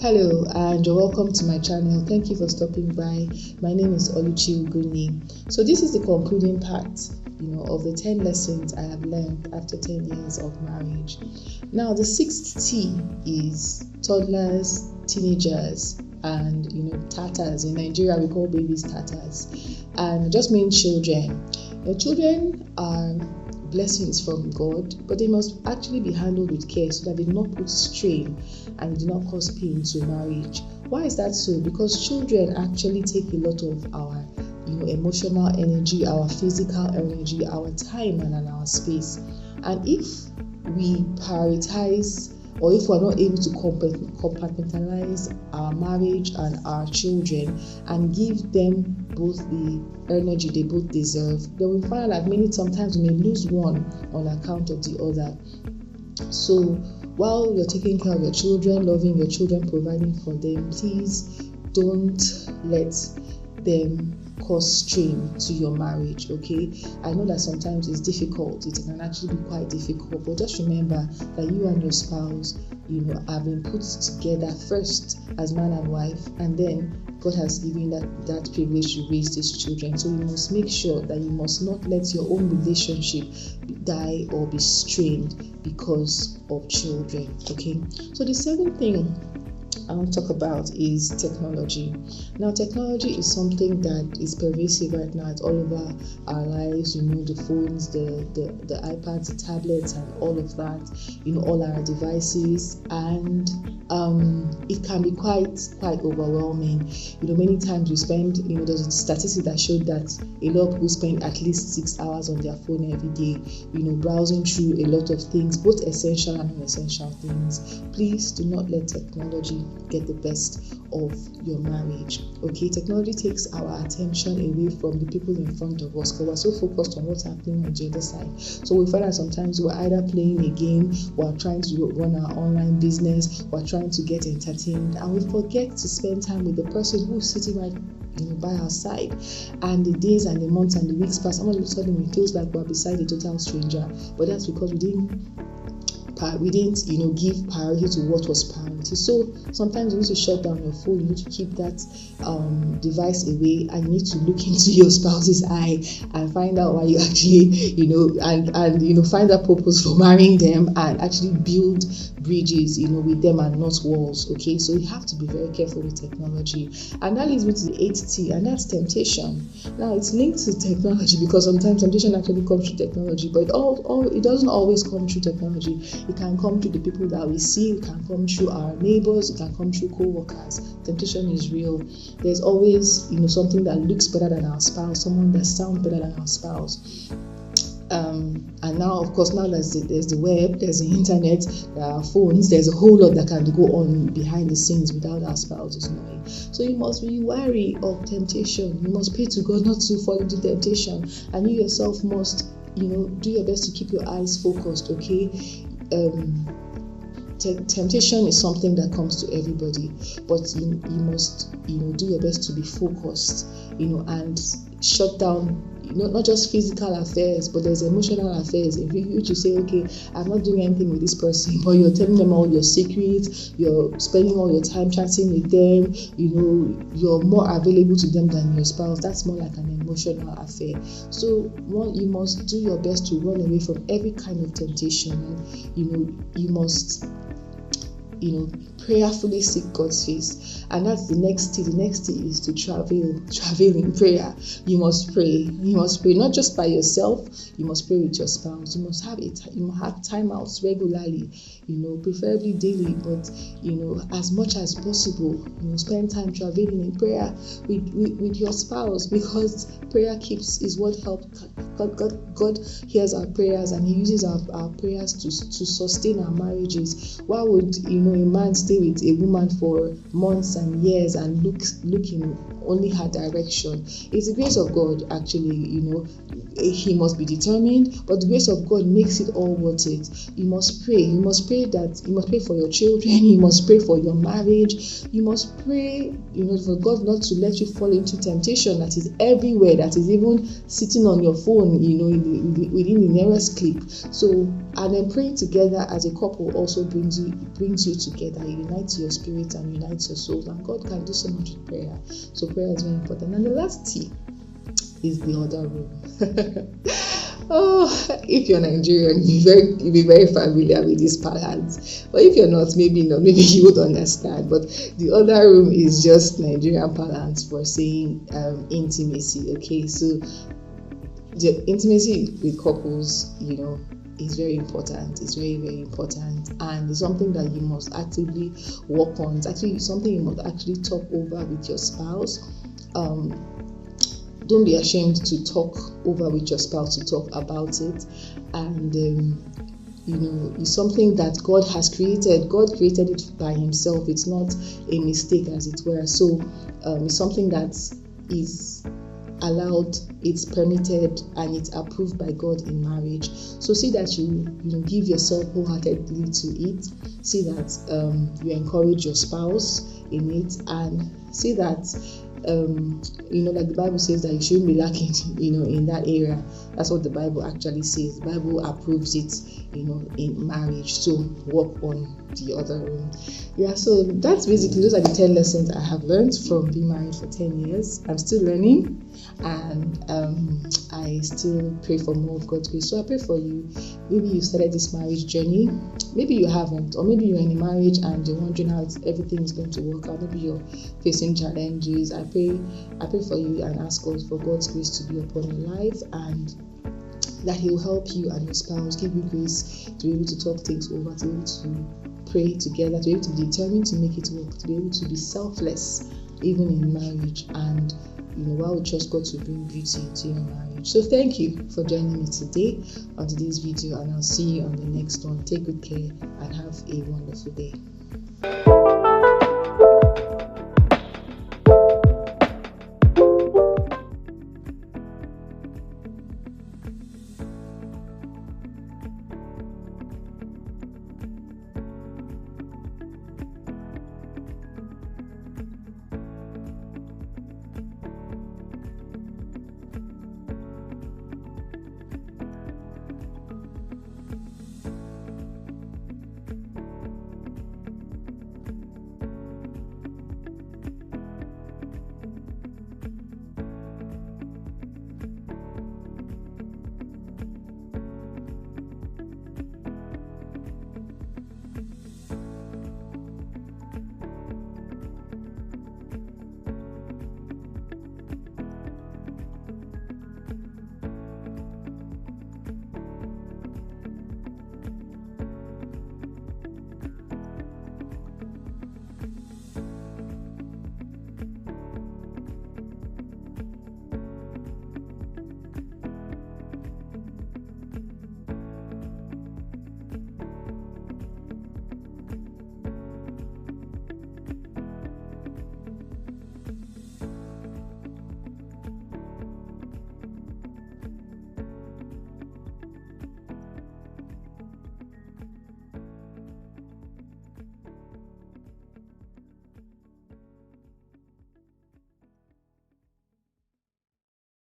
Hello and you're welcome to my channel. Thank you for stopping by. My name is Oluchi. So this is the concluding part, of the 10 lessons I have learned after 10 years of marriage. Now the sixth T is toddlers, teenagers, and tatas. In Nigeria we call babies tatas, and just mean children. Children are blessings from God, but they must actually be handled with care so that they do not put strain and do not cause pain to marriage. Why is that so? Because children actually take a lot of our emotional energy, our physical energy, our time, and our space. And if we prioritize, or if we're not able to compartmentalize our marriage and our children and give them both the energy they both deserve, then we find that sometimes we may lose one on account of the other. So while you're taking care of your children, loving your children, providing for them, please don't let them cause strain to your marriage. Okay, I know that sometimes it's difficult, it can actually be quite difficult, but just remember that you and your spouse have been put together first as man and wife, and then God has given that privilege to raise these children. So you must make sure that you must not let your own relationship die or be strained because of children. Okay, so the seventh thing I want to talk about is technology. Now, technology is something that is pervasive right now. It's all over our lives, the phones, the iPads, the tablets, and all of that, all our devices, and it can be quite overwhelming. Many times we spend, there's a statistic that showed that a lot of people spend at least 6 hours on their phone every day, browsing through a lot of things, both essential and non-essential things. Please do not let technology get the best of your marriage. Okay, technology takes our attention away from the people in front of us because we're so focused on what's happening on the other side. So we find that sometimes we're either playing a game, we're trying to run our online business, we're trying to get entertained, and we forget to spend time with the person who's sitting right by our side. And the days and the months and the weeks pass, and all of a sudden it feels like we're beside a total stranger. But that's because we didn't give priority to what was priority. So sometimes you need to shut down your phone, you need to keep that device away, and you need to look into your spouse's eye and find out why you actually and find that purpose for marrying them, and actually build bridges with them and not walls. Okay, so you have to be very careful with technology. And that leads me to the 8th T, and that's temptation. Now it's linked to technology because sometimes temptation actually comes through technology, but it doesn't always come through technology. It can come through the people that we see, it can come through our neighbors, it can come through co-workers. Temptation is real. There's always something that looks better than our spouse, someone that sounds better than our spouse. And now, of course, there's the web, there's the internet, there are phones, there's a whole lot that can go on behind the scenes without our spouses knowing. So you must be wary of temptation. You must pray to God not to fall into temptation, and you yourself must do your best to keep your eyes focused. Okay, temptation is something that comes to everybody, but you must do your best to be focused, and shut down not just physical affairs, but there's emotional affairs. If you say, okay, I'm not doing anything with this person, but you're telling them all your secrets, you're spending all your time chatting with them, you're more available to them than your spouse, that's more like an emotional affair. So you must do your best to run away from every kind of temptation. You must prayerfully seek God's face. And that's the next T. The next T is to travel in prayer. You must pray not just by yourself, you must pray with your spouse. You must have timeouts regularly, preferably daily, but as much as possible, spend time traveling in prayer with your spouse, because prayer is what helps. God hears our prayers, and He uses our prayers to sustain our marriages. Why would a man stay with a woman for months and years and look in only her direction. It's the grace of God, actually. He must be determined, but the grace of God makes it all worth it. You must pray. You must pray for your children. You must pray for your marriage. You must pray, for God not to let you fall into temptation that is everywhere, that is even sitting on your phone, within the nearest click. So, and then praying together as a couple also brings you together, unites your spirit and unites your soul. And God can do so much with prayer. So prayer is very important. And the last T is the other room. Oh, if you're Nigerian, you'll be very familiar with this parlance. But if you're not, maybe you would understand. But the other room is just Nigerian parlance for saying intimacy. Okay, so the intimacy with couples, is very important. It's very, very important, and it's something that you must actively work on. It's actually something you must actually talk over with your spouse. Don't be ashamed to talk over with your spouse, to talk about it. And it's something that God has created. God created it by himself. It's not a mistake, as it were. So it's something that is allowed, it's permitted, and it's approved by God in marriage. So see that you give yourself wholeheartedly to it. See that you encourage your spouse in it, and see that like the Bible says that you shouldn't be lacking in that area. That's what the Bible actually says. The Bible approves it in marriage. So work on the other room. So that's basically, those are the 10 lessons I have learned from being married for 10 years. I'm still learning, and I still pray for more of God's grace. So I pray for you. Maybe you started this marriage journey, maybe you haven't, or maybe you're in a marriage and you're wondering how everything is going to work out. Maybe you're facing challenges. I pray for you and ask God for God's grace to be upon your life, and that He will help you and your spouse, give you grace to be able to talk things over, to be able to pray together, to be able to be determined to make it work, to be able to be selfless even in marriage, and while we trust God to bring beauty into your marriage. So thank you for joining me today on today's video, and I'll see you on the next one. Take good care and have a wonderful day.